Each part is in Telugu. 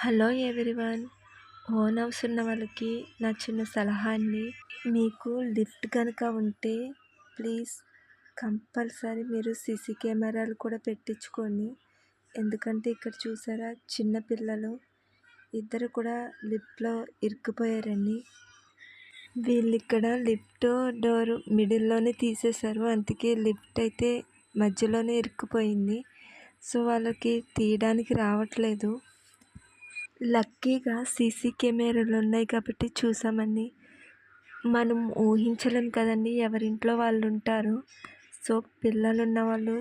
Hello everyone. ఓన్ హౌస్ ఉన్న వాళ్ళకి నా చిన్న సలహా అండి. మీకు లిఫ్ట్ కనుక ఉంటే ప్లీజ్ కంపల్సరీ మీరు సీసీ కెమెరాలు కూడా పెట్టించుకోండి. ఎందుకంటే ఇక్కడ చూసారా, చిన్న పిల్లలు ఇద్దరు కూడా లిఫ్ట్లో ఇరుక్కుపోయారండి. వీళ్ళు ఇక్కడ లిఫ్ట్ డోర్ మిడిల్లోనే తీసేశారు, అందుకే లిఫ్ట్ అయితే మధ్యలోనే ఇరుక్కుపోయింది. సో వాళ్ళకి తీయడానికి రావట్లేదు. లక్కీగా సీసీ కెమెరాలు ఉన్నాయి కాబట్టి చూసామండి. మనం ఊహించలేం కదండి, ఎవరింట్లో వాళ్ళు ఉంటారు. సో పిల్లలు ఉన్న వాళ్ళు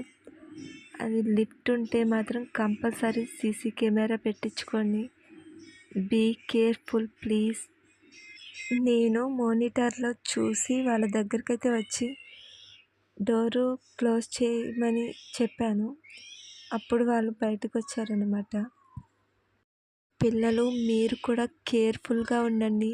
అది లిఫ్ట్ ఉంటే మాత్రం కంపల్సరీ సీసీ కెమెరా పెట్టించుకోండి. Be careful please. నేను మానిటర్లో చూసి వాళ్ళ దగ్గరికి వచ్చి డోరు క్లోజ్ చేయమని చెప్పాను. అప్పుడు వాళ్ళు బయటకు వచ్చారనమాట. పిల్లలు మీరు కూడా కేర్ఫుల్గా ఉండండి.